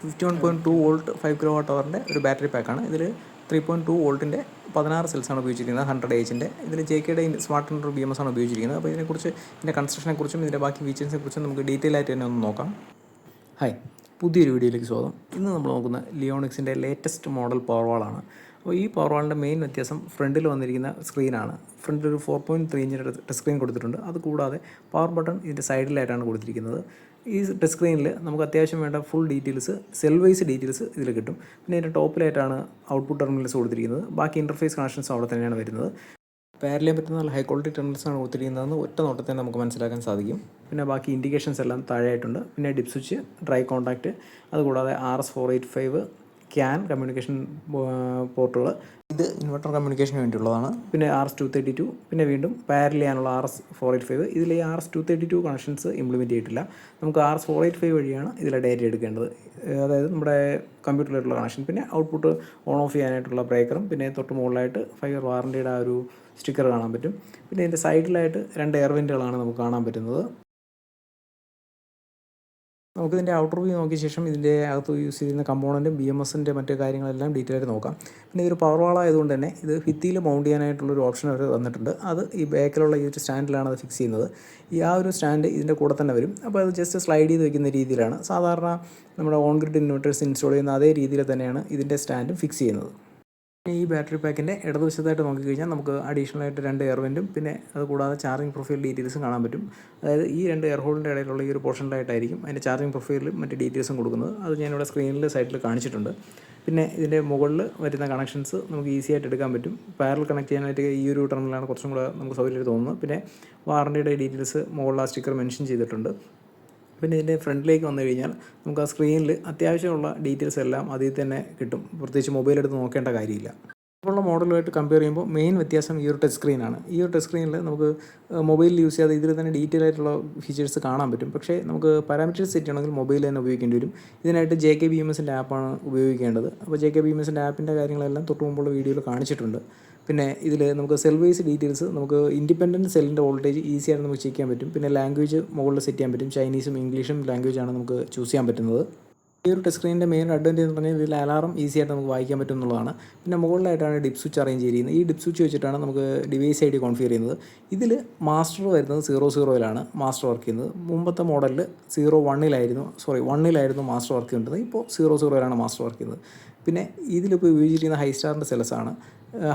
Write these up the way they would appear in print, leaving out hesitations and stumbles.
51.2 volt 5 kilo watt അവറിൻ്റെ ഒരു battery പാക്കാണ്. ഇതിൽ 3.2 വോൾട്ടിൻ്റെ 16 സെൽസാണ് ഉപയോഗിച്ചിരിക്കുന്നത്, 100 എച്ചിൻ്റെ. ഇതിൽ JKയുടെ സ്മാർട്ട് ഇൻവെർട്ടർ BMS ആണ് ഉപയോഗിച്ചിരിക്കുന്നത്. അപ്പോൾ ഇതിനെക്കുറിച്ച്, ഇതിൻ്റെ കൺസ്ട്രക്ഷനെക്കുറിച്ചും ഇതിൻ്റെ ബാക്കി ഫീച്ചേഴ്സിനെക്കുറിച്ചും നമുക്ക് ഡീറ്റെയിൽ ആയിട്ട് തന്നെ ഒന്ന് നോക്കാം. ഹായ്, പുതിയൊരു വീഡിയോയിലേക്ക് സ്വാഗതം. ഇന്ന് നമ്മൾ നോക്കുന്ന ലിയോണിക്സിൻ്റെ ലേറ്റസ്റ്റ് മോഡൽ പവർ വാളാണ്. അപ്പോൾ ഈ പവർ വാളിൻ്റെ മെയിൻ വ്യത്യാസം ഫ്രണ്ടിൽ വന്നിരിക്കുന്ന സ്ക്രീനാണ്. ഫ്രണ്ടിൽ ഒരു 4.3 ഇഞ്ചിൻ്റെ ടച്ച് സ്ക്രീൻ കൊടുത്തിട്ടുണ്ട്. അതുകൂടാതെ പവർ ബട്ടൺ ഇതിൻ്റെ സൈഡിലായിട്ടാണ് കൊടുത്തിരിക്കുന്നത്. ഈ ടച്ച് സ്ക്രീനിൽ നമുക്ക് അത്യാവശ്യം വേണ്ട full details, cell wise details ഇതിൽ കിട്ടും. പിന്നെ ഇതിൻ്റെ ടോപ്പിലായിട്ടാണ് ഔട്ട്പുട്ട് ടെർമിനൽസ് കൊടുത്തിരിക്കുന്നത്. ബാക്കി ഇൻ്റർഫേസ് കണക്ഷൻസ് അവിടെ തന്നെയാണ് വരുന്നത്. പെയർ ചെയ്യാൻ പറ്റുന്ന നല്ല ഹൈ ക്വാളിറ്റി ടെർമിനൽസാണ് കൊടുത്തിരിക്കുന്നതെന്ന് ഒറ്റ നോട്ടത്തിൽ നമുക്ക് മനസ്സിലാക്കാൻ സാധിക്കും. പിന്നെ ബാക്കി ഇൻഡിക്കേഷൻസ് എല്ലാം താഴെയായിട്ടുണ്ട്. പിന്നെ ഡിപ്പ് സ്വിച്ച്, ഡ്രൈ കോൺടാക്റ്റ്, അതുകൂടാതെ RS485 ക്യാൻ കമ്മ്യൂണിക്കേഷൻ പോർട്ടുകൾ. ഇത് ഇൻവെർട്ടർ കമ്മ്യൂണിക്കേഷന് വേണ്ടിയുള്ളതാണ്. പിന്നെ RS232, പിന്നെ വീണ്ടും പാരലൽ ചെയ്യാനുള്ള RS485. ഇതിൽ ഈ RS232 കണക്ഷൻസ് ഇംപ്ലിമെൻറ്റ് ചെയ്തിട്ടില്ല. നമുക്ക് RS485 വഴിയാണ് ഇതിലെ ഡേറ്റ എടുക്കേണ്ടത്. അതായത് നമ്മുടെ കമ്പ്യൂട്ടറിലുള്ള കണക്ഷൻ. പിന്നെ ഔട്ട്പുട്ട് ഓൺ ഓഫ് ചെയ്യാനായിട്ടുള്ള ബ്രേക്കറും, പിന്നെ തൊട്ട് മുകളിലായിട്ട് 5 ഇയർ വാറണ്ടിയുടെ ആ ഒരു സ്റ്റിക്കർ കാണാൻ പറ്റും. പിന്നെ ഇതിൻ്റെ സൈഡിലായിട്ട് 2 എയർ വെൻറ്റുകളാണ് നമുക്ക് കാണാൻ പറ്റുന്നത്. നമുക്കിതിൻ്റെ ഔട്ടർ വ്യൂ നോക്കിയ ശേഷം ഇതിൻ്റെ അകത്ത് യൂസ് ചെയ്യുന്ന കമ്പോണൻറ്റും BMSൻ്റെ മറ്റു കാര്യങ്ങളെല്ലാം ഡീറ്റെയിൽ ആയിട്ട് നോക്കാം. പിന്നെ ഇതൊരു പവർ വാൾ ആയതുകൊണ്ട് തന്നെ ഇത് ഭിത്തിയിൽ മൗണ്ട് ചെയ്യാനായിട്ടുള്ളൊരു ഓപ്ഷൻ അവർ തന്നിട്ടുണ്ട്. അത് ഈ ബാക്കിലുള്ള ഈ ഒരു സ്റ്റാൻഡിലാണ് അത് ഫിക്സ് ചെയ്യുന്നത്. ഈ ആ ഒരു സ്റ്റാൻഡ് ഇതിൻ്റെ കൂടെ തന്നെ വരും. അപ്പോൾ അത് ജസ്റ്റ് സ്ലൈഡ് ചെയ്ത് വെക്കുന്ന രീതിയിലാണ്. സാധാരണ നമ്മുടെ ഓൺ ഗ്രിഡ് ഇൻവെർട്ടേഴ്സ് ഇൻസ്റ്റാൾ ചെയ്യുന്ന അതേ രീതിയിൽ തന്നെയാണ് ഇതിൻ്റെ സ്റ്റാൻഡും ഫിക്സ് ചെയ്യുന്നത്. ഈ ബാറ്ററി പാക്കിൻ്റെ ഇടതുവശത്തായിട്ട് നോക്കിക്കഴിഞ്ഞാൽ നമുക്ക് അഡീഷണൽ ആയിട്ട് 2 എയർ വെൻറ്റും, പിന്നെ അതുകൂടാതെ ചാർജിങ് പ്രൊഫൈൽ ഡീറ്റെയിൽസും കാണാൻ പറ്റും. അതായത് ഈ 2 എയർ ഹോളിൻ്റെ ഇടയിലുള്ള ഈ ഒരു പോർഷനിലായിട്ടായിരിക്കും അതിൻ്റെ ചാർജിങ് പ്രൊഫൈലും മറ്റ് ഡീറ്റെയിൽസും കൊടുക്കുന്നത്. അത് ഞാനിവിടെ സ്ക്രീനിൽ സൈഡിൽ കാണിച്ചിട്ടുണ്ട്. പിന്നെ ഇതിൻ്റെ മുകളിൽ വരുന്ന കണക്ഷൻസ് നമുക്ക് ഈസി ആയിട്ട് എടുക്കാൻ പറ്റും. പാരലൽ കണക്ട് ചെയ്യാനായിട്ട് ഈ ഒരു ടെർമിനലാണ് കുറച്ചും കൂടെ നമുക്ക് സൗകര്യമായിട്ട് തോന്നുന്നത്. പിന്നെ വാറണ്ടിയുടെ ഡീറ്റെയിൽസ് മുകളിൽ ആ സ്റ്റിക്കർ മെൻഷൻ ചെയ്തിട്ടുണ്ട്. പിന്നെ ഇതിൻ്റെ ഫ്രണ്ടിലേക്ക് വന്നു കഴിഞ്ഞാൽ നമുക്ക് ആ സ്ക്രീനിൽ അത്യാവശ്യമുള്ള ഡീറ്റെയിൽസ് എല്ലാം അതിൽ തന്നെ കിട്ടും. പ്രത്യേകിച്ച് മൊബൈൽ എടുത്ത് നോക്കേണ്ട കാര്യമില്ല. ഇപ്പോഴുള്ള മോഡലുമായിട്ട് കമ്പയർ ചെയ്യുമ്പോൾ മെയിൻ വ്യത്യാസം ഈ ഒരു ടച്ച് സ്ക്രീനാണ്. ഈ ഒരു ടച്ച് സ്ക്രീനിൽ നമുക്ക് മൊബൈലിൽ യൂസ് ചെയ്യാതെ ഇതിൽ തന്നെ ഡീറ്റെയിൽ ആയിട്ടുള്ള ഫീച്ചേഴ്സ് കാണാൻ പറ്റും. പക്ഷേ നമുക്ക് പാരാമീറ്റേഴ്സ് സെറ്റ് ചെയ്യണമെങ്കിൽ മൊബൈൽ തന്നെ ഉപയോഗിക്കേണ്ടി വരും. ഇതിനായിട്ട് JKBMSൻ്റെ ആപ്പാണ് ഉപയോഗിക്കേണ്ടത്. അപ്പോൾ JKBMSൻ്റെ ആപ്പിൻ്റെ കാര്യങ്ങളെല്ലാം തൊട്ട് മുമ്പുള്ള വീഡിയോയിൽ കാണിച്ചിട്ടുണ്ട്. പിന്നെ ഇതിൽ നമുക്ക് സെൽ വൈസ് ഡീറ്റെയിൽസ്, നമുക്ക് ഇൻഡിപെൻഡൻറ്റ് സെല്ലിൻ്റെ വോൾട്ടേജ് ഈസി ആയിട്ട് നമുക്ക് ചെക്ക് ചെയ്യാൻ പറ്റും. പിന്നെ ലാംഗ്വേജ് മുകളിൽ സെറ്റ് ചെയ്യാൻ പറ്റും. ചൈനീസും ഇംഗ്ലീഷും ലാംഗ്വേജാണ് നമുക്ക് ചൂസ് ചെയ്യാൻ പറ്റുന്നത്. ഈ ഒരു ടച്ച് സ്ക്രീനിൻ്റെ മെയിൻ അഡ്വാൻറ്റേജ് എന്ന് പറഞ്ഞാൽ ഇതിൽ അലാറം ഈസി ആയിട്ട് നമുക്ക് വായിക്കാൻ പറ്റും എന്നുള്ളതാണ്. പിന്നെ മുകളിലായിട്ടാണ് ഡിപ്പ് സ്വിച്ച് അറേഞ്ച് ചെയ്തിരിക്കുന്നത്. ഈ ഡിപ്പ് സ്വിച്ച് വെച്ചിട്ടാണ് നമുക്ക് ഡിവൈസ് ID കോൺഫിഗർ ചെയ്യുന്നത്. ഇതിൽ മാസ്റ്റർ വരുന്നത് 00-ലാണ് മാസ്റ്റർ വർക്ക് ചെയ്യുന്നത്. മുമ്പത്തെ മോഡലിൽ 1-ലായിരുന്നു മാസ്റ്റർ വർക്ക് ചെയ്യുന്നത്. ഇപ്പോൾ 00-ലാണ് മാസ്റ്റർ വർക്ക് ചെയ്യുന്നത്. പിന്നെ ഇതിലിപ്പോൾ ഉപയോഗിച്ചിരിക്കുന്ന ഹൈസ്റ്റാറിൻ്റെ സെൽസാണ്.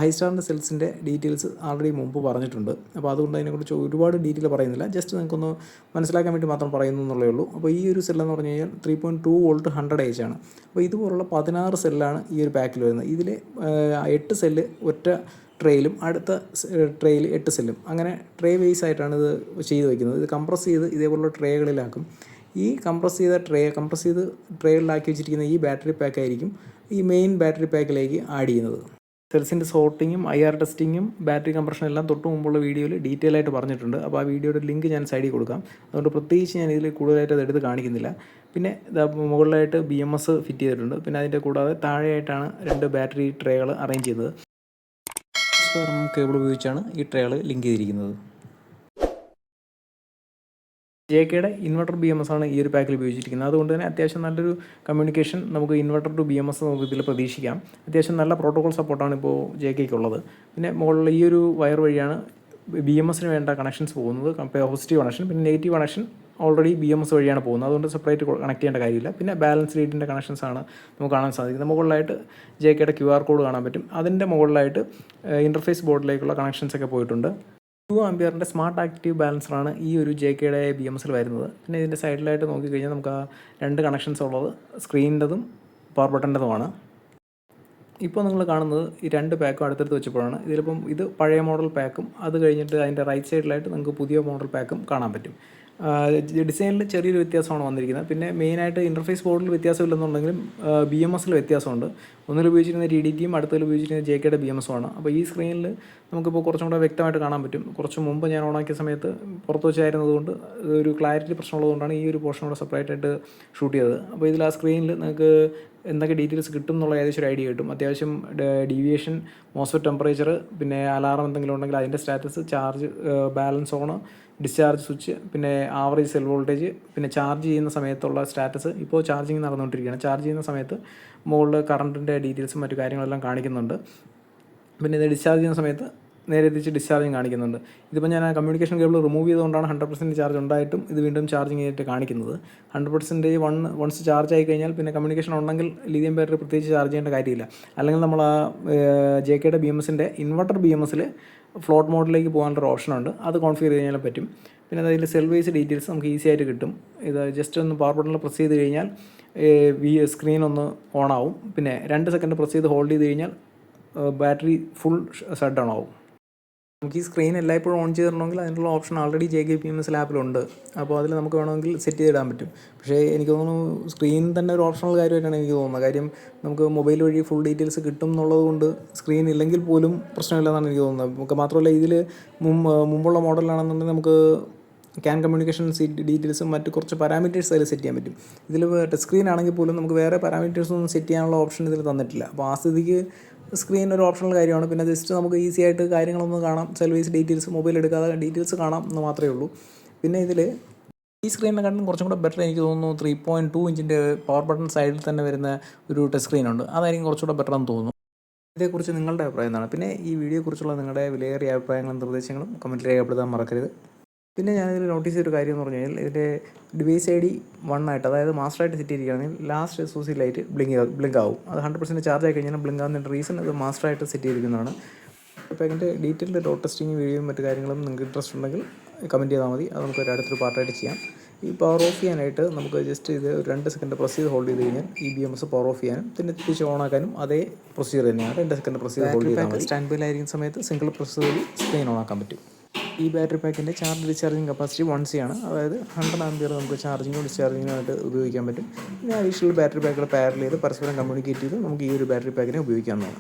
ഹൈസ്റ്റാറിൻ്റെ സെൽസിൻ്റെ ഡീറ്റെയിൽസ് ആൾറെഡി മുമ്പ് പറഞ്ഞിട്ടുണ്ട്. അപ്പോൾ അതുകൊണ്ട് അതിനെക്കുറിച്ച് ഒരുപാട് ഡീറ്റെയിൽ പറയുന്നില്ല. ജസ്റ്റ് നിങ്ങൾക്കൊന്ന് മനസ്സിലാക്കാൻ വേണ്ടി മാത്രം പറയുന്നു എന്നുള്ളേ ഉള്ളൂ. അപ്പോൾ ഈ ഒരു സെല്ലെന്ന് പറഞ്ഞു കഴിഞ്ഞാൽ 3.2 വോൾട്ട് 100 H ആണ്. അപ്പോൾ ഇതുപോലുള്ള 16 സെല്ലാണ് ഈ ഒരു പാക്കിൽ വരുന്നത്. ഇതിൽ 8 സെല്ല് ഒറ്റ ട്രേയിലും അടുത്ത ട്രേയിൽ 8 സെല്ലും, അങ്ങനെ ട്രേ ബേസ് ആയിട്ടാണ് ഇത് ചെയ്ത് വയ്ക്കുന്നത്. ഇത് കംപ്രസ് ചെയ്ത് ഇതേപോലുള്ള ട്രേകളിലാക്കും. ഈ കംപ്രസ് ചെയ്ത് ട്രേകളിലാക്കി വെച്ചിരിക്കുന്ന ഈ ബാറ്ററി പാക്കായിരിക്കും ഈ മെയിൻ ബാറ്ററി പാക്കിലേക്ക് ആഡ് ചെയ്യുന്നത്. സെൽസിൻ്റെ സോർട്ടിങ്ങും IR ടെസ്റ്റിങ്ങും ബാറ്ററി കംപ്രഷനും എല്ലാം തൊട്ട് മുമ്പുള്ള വീഡിയോയിൽ ഡീറ്റെയിൽ ആയിട്ട് പറഞ്ഞിട്ടുണ്ട്. അപ്പോൾ ആ വീഡിയോയുടെ ലിങ്ക് ഞാൻ സൈഡിൽ കൊടുക്കാം. അതുകൊണ്ട് പ്രത്യേകിച്ച് ഞാൻ ഇതിൽ കൂടുതലായിട്ട് അത് എടുത്ത് കാണിക്കുന്നില്ല. പിന്നെ മുകളിലായിട്ട് BMS ഫിറ്റ് ചെയ്തിട്ടുണ്ട്. പിന്നെ അതിൻ്റെ കൂടാതെ താഴെയായിട്ടാണ് 2 ബാറ്ററി ട്രേകൾ അറേഞ്ച് ചെയ്തത്. കേബിൾ ഉപയോഗിച്ചാണ് ഈ ട്രേകൾ ലിങ്ക് ചെയ്തിരിക്കുന്നത്. JKയുടെ ഇൻവെർട്ടർ BMS ആണ് ഈ ഒരു പാക്കിൽ ഉപയോഗിച്ചിരിക്കുന്നത്. അതുകൊണ്ട് തന്നെ അത്യാവശ്യം നല്ലൊരു കമ്മ്യൂണിക്കേഷൻ നമുക്ക് ഇൻവെർട്ടർ ടു BMS നമുക്ക് ഇതിൽ പ്രതീക്ഷിക്കാം. അത്യാവശ്യം നല്ല പ്രോട്ടോകോൾ സപ്പോർട്ടാണ് ഇപ്പോൾ JKയ്ക്കുള്ളത്. പിന്നെ മുകളിൽ ഈ ഒരു വയർ വഴിയാണ് BMSന് വേണ്ട കണക്ഷൻസ് പോകുന്നത്. പോസിറ്റീവ് കണക്ഷൻ, പിന്നെ നെഗറ്റീവ് കണക്ഷൻ ഓൾറെഡി BMS വഴിയാണ് പോകുന്നത്. അതുകൊണ്ട് സെപ്പറേറ്റ് കണക്ട് ചെയ്യേണ്ട കാര്യമില്ല. പിന്നെ ബാലൻസ് റീഡിൻ്റെ കണക്ഷൻസാണ് നമുക്ക് കാണാൻ സാധിക്കുന്നത്. മുകളിലായിട്ട് JKയുടെ QR കോഡ് കാണാൻ പറ്റും. അതിൻ്റെ മുകളിലായിട്ട് ഇൻ്റർഫേസ് ബോർഡിലേക്കുള്ള കണക്ഷൻസൊക്കെ പോയിട്ടുണ്ട്. 2 ആംപിയറിൻ്റെ സ്മാർട്ട് ആക്റ്റീവ് ബാലൻസറാണ് ഈ ഒരു JKയുടെ BMSൽ വരുന്നത്. പിന്നെ ഇതിൻ്റെ സൈഡിലായിട്ട് നോക്കിക്കഴിഞ്ഞാൽ നമുക്ക് ആ 2 കണക്ഷൻസ് ഉള്ളത് സ്ക്രീനിൻ്റെതും പവർ ബട്ടൻ്റെതുമാണ്. ഇപ്പോൾ നിങ്ങൾ കാണുന്നത് ഈ 2 പാക്കും അടുത്തടുത്ത് വെച്ചപ്പോഴാണ്. ഇതിലിപ്പം ഇത് പഴയ മോഡൽ പാക്കും, അത് കഴിഞ്ഞിട്ട് അതിൻ്റെ റൈറ്റ് സൈഡിലായിട്ട് നിങ്ങൾക്ക് പുതിയ മോഡൽ പാക്കും കാണാൻ പറ്റും. ഡിസൈനിൽ ചെറിയൊരു വ്യത്യാസമാണ് വന്നിരിക്കുന്നത്. പിന്നെ മെയിനായിട്ട് ഇൻ്റർഫേസ് ബോർഡിൽ വ്യത്യാസമില്ലെന്നുണ്ടെങ്കിലും BMSൽ വ്യത്യാസമുണ്ട്. ഒന്നിൽ ഉപയോഗിച്ചിരുന്ന TDTയും അടുത്തതിൽ ഉപയോഗിച്ചിരുന്ന JKയുടെ BMSുമാണ്. അപ്പോൾ ഈ സ്ക്രീനിൽ നമുക്കിപ്പോൾ കുറച്ചും കൂടെ വ്യക്തമായിട്ട് കാണാൻ പറ്റും. കുറച്ച് മുമ്പ് ഞാൻ ഓണാക്കിയ സമയത്ത് പുറത്ത് വെച്ചായിരുന്നതുകൊണ്ട് ഒരു ക്ലാരിറ്റി പ്രശ്നമുള്ളതുകൊണ്ടാണ് ഈ ഒരു പോർഷൻ കൂടെ സെപ്പറേറ്റ് ആയിട്ട് ഷൂട്ട് ചെയ്തത്. അപ്പോൾ ഇതിൽ ആ സ്ക്രീനിൽ നിങ്ങൾക്ക് എന്തൊക്കെ ഡീറ്റെയിൽസ് കിട്ടും എന്നുള്ള ഏകദേശം ഒരു ഐഡിയ കിട്ടും. അത്യാവശ്യം ഡീവിയേഷൻ, മോസ്ഫെറ്റ് ടെമ്പറേച്ചർ, പിന്നെ അലാറം എന്തെങ്കിലും ഉണ്ടെങ്കിൽ അതിൻ്റെ status, charge, balance on, discharge switch, പിന്നെ ആവറേജ് സെൽ വോൾട്ടേജ്, പിന്നെ ചാർജ് ചെയ്യുന്ന സമയത്തുള്ള സ്റ്റാറ്റസ്. ഇപ്പോൾ ചാർജിങ് നടന്നുകൊണ്ടിരിക്കുകയാണ്. ചാർജ് ചെയ്യുന്ന സമയത്ത് മുകളിൽ കറണ്ടിൻ്റെ ഡീറ്റെയിൽസും മറ്റു കാര്യങ്ങളെല്ലാം കാണിക്കുന്നുണ്ട്. പിന്നെ ഇത് ഡിസ്ചാർജ് ചെയ്യുന്ന സമയത്ത് നേരെ തിരിച്ച് ഡിസ്ചാർജിങ് കാണിക്കുന്നുണ്ട്. ഇതിപ്പോൾ ഞാൻ ആ കമ്മ്യൂണിക്കേഷൻ കേബിൾ റിമൂവ് ചെയ്തുകൊണ്ടാണ് 100% ചാർജ് ഉണ്ടായിട്ടും ഇത് വീണ്ടും ചാർജിങ് ചെയ്തിട്ട് കാണിക്കുന്നത്. 100% വൺസ് ചാർജ് ആയി കഴിഞ്ഞാൽ പിന്നെ കമ്മ്യൂണിക്കേഷൻ ഉണ്ടെങ്കിൽ ലിഥിയം ബാറ്ററി പ്രത്യേകിച്ച് ചാർജ് ചെയ്യേണ്ട കാര്യമില്ല. അല്ലെങ്കിൽ നമ്മൾ ആ JKയുടെ BMSൻ്റെ ഇൻവെർട്ടർ BMSൽ ഫ്ലോട്ട് മോഡിലേക്ക് പോകാനുള്ളൊരു ഓപ്ഷനുണ്ട്. അത് കോൺഫിഗർ ചെയ്ത് കഴിഞ്ഞാൽ പറ്റും. പിന്നെ അതിൽ സെൽ വൈസ് ഡീറ്റെയിൽസ് നമുക്ക് ഈസി ആയിട്ട് കിട്ടും. ഇത് ജസ്റ്റ് ഒന്ന് പവർ ബട്ടണിൽ പ്രസ് ചെയ്ത് കഴിഞ്ഞാൽ സ്ക്രീൻ ഒന്ന് ഓണാവും. പിന്നെ 2 സെക്കൻഡ് പ്രസ് ചെയ്ത് ഹോൾഡ് ചെയ്ത് കഴിഞ്ഞാൽ ബാറ്ററി ഫുൾ ഷട്ട് ഡൗൺ ആവും. നമുക്ക് ഈ സ്ക്രീൻ എല്ലായ്പ്പോഴും ഓൺ ചെയ്തിടണമെങ്കിൽ അതിനുള്ള ഓപ്ഷൻ ആൾറെഡി JK BMS ആപ്പിലുണ്ട്. അപ്പോൾ അതിൽ നമുക്ക് വേണമെങ്കിൽ സെറ്റ് ചെയ്തിടാൻ പറ്റും. പക്ഷേ എനിക്ക് തോന്നുന്നു സ്ക്രീൻ തന്നെ ഒരു ഓപ്ഷണൽ കാര്യമായിട്ടാണ് എനിക്ക് തോന്നുന്നത്. കാര്യം നമുക്ക് മൊബൈൽ വഴി ഫുൾ ഡീറ്റെയിൽസ് കിട്ടും എന്നുള്ളത് കൊണ്ട് സ്ക്രീൻ ഇല്ലെങ്കിൽ പോലും പ്രശ്നമില്ലെന്നാണ് എനിക്ക് തോന്നുന്നത്. നമുക്ക് മാത്രമല്ല ഇതിൽ മുമ്പുള്ള മോഡലാണെന്നുണ്ടെങ്കിൽ നമുക്ക് ക്യാൻ കമ്മ്യൂണിക്കേഷൻ ഡീറ്റെയിൽസും മറ്റ് കുറച്ച് പാരാമീറ്റേഴ്സ് അതിൽ സെറ്റ് ചെയ്യാൻ പറ്റും. ഇതിൽ ടച്ച് സ്ക്രീൻ ആണെങ്കിൽ പോലും നമുക്ക് വേറെ പാരാമീറ്റേഴ്സൊന്നും സെറ്റ് ചെയ്യാനുള്ള ഓപ്ഷൻ ഇതിൽ തന്നിട്ടില്ല. അപ്പോൾ ആ സ്ഥിതിക്ക് സ്ക്രീൻ ഒരു ഓപ്ഷണൽ കാര്യമാണ്. പിന്നെ ജസ്റ്റ് നമുക്ക് ഈസി ആയിട്ട് കാര്യങ്ങളൊന്നും കാണാം. സെൽവൈസ് ഡീറ്റെയിൽസ് മൊബൈൽ എടുക്കാതെ ഡീറ്റെയിൽസ് കാണാം എന്ന് മാത്രമേ ഉള്ളൂ. പിന്നെ ഇതിൽ ഈ സ്ക്രീനിനെക്കാട്ടും കുറച്ചും കൂടെ ബെറ്റർ എനിക്ക് തോന്നുന്നു 3.2 ഇഞ്ചിൻ്റെ പവർ ബട്ടൺ സൈഡിൽ തന്നെ വരുന്ന ഒരു ടച്ച് സ്ക്രീനുണ്ട്. അതായിരിക്കും കുറച്ചുകൂടെ ബെറ്റർ എന്ന് തോന്നുന്നു. ഇതേക്കുറിച്ച് നിങ്ങളുടെ അഭിപ്രായം എന്താണ്? പിന്നെ ഈ വീഡിയോയെക്കുറിച്ചുള്ള നിങ്ങളുടെ വിലയേറിയ അഭിപ്രായങ്ങളും നിർദ്ദേശങ്ങളും കമൻറ്റിൽ രേഖപ്പെടുത്താൻ മറക്കരുത്. പിന്നെ ഞാനിതിൽ നോട്ടീസ് ചെയ്തൊരു കാര്യം എന്ന് പറഞ്ഞു കഴിഞ്ഞാൽ ഇതിൻ്റെ ഡിവൈസ് ID 1 ആയിട്ട്, അതായത് മാസ്റ്ററായിട്ട് സെറ്റ് ചെയ്തിരിക്കുകയാണെങ്കിൽ ലാസ്റ്റ് SOC ലൈറ്റ് ബ്ലിങ്ക് ആവും. അത് 100% ചാർജ് ആയി കഴിഞ്ഞാൽ ബ്ലിങ്ക് ആവുന്നതിൻ്റെ റീസൺ ഇത് മാസ്റ്ററായിട്ട് സെറ്റ് ചെയ്തിരിക്കുന്നതാണ്. അപ്പോൾ അതിൻ്റെ ഡീറ്റെയിൽഡ് ഡോട്ട് ടെസ്റ്റിംഗ് വീഡിയോയും മറ്റു കാര്യങ്ങളും നിങ്ങൾക്ക് ഇൻട്രസ്റ്റ് ഉണ്ടെങ്കിൽ കമൻറ്റ് ചെയ്താൽ മതി. അത് നമുക്ക് അടുത്തൊരു പാർട്ടായിട്ട് ചെയ്യാം. ഈ പവർ ഓഫ് ചെയ്യാനായിട്ട് നമുക്ക് ജസ്റ്റ് ഇത് 2 സെക്കൻഡ് പ്രസ് ചെയ്ത് ഹോൾഡ് ചെയ്ത് കഴിഞ്ഞാൽ ഈ BMS പവർ ഓഫ് ചെയ്യാനും പിന്നെ തിരിച്ച് ഓൺ ആക്കാനും അതേ പ്രൊസീജിയർ തന്നെയാണ്. 2 സെക്കൻഡ് പ്രസ് ചെയ്ത് ഹോൾഡ് ചെയ്താൽ മതി. സ്റ്റാൻഡ് ബൈയിലായിരിക്കുന്ന സമയത്ത് സിംഗിൾ പ്രസ് ചെയ്ത് സ്ക്രീൻ ഓൺ ആക്കാൻ പറ്റും. ഈ ബാറ്ററി പാക്കിൻ്റെ ചാർജ് ഡിസ്ചാർജിങ് കപ്പാസിറ്റി 1C ആണ്. അതായത് 100 ആംപിയർ നമുക്ക് ചാർജിങ്ങും ഡിസ്ചാർജിങ്ങുമായിട്ട് ഉപയോഗിക്കാൻ പറ്റും. പിന്നെ അഡീഷണൽ ബാറ്ററി പാക്കുകൾ പാരൽ ചെയ്ത് പരസ്പരം കമ്മ്യൂണിക്കേറ്റ് ചെയ്ത് നമുക്ക് ഈ ഒരു ബാറ്ററി പാക്കിനെ ഉപയോഗിക്കാവുന്നതാണ്.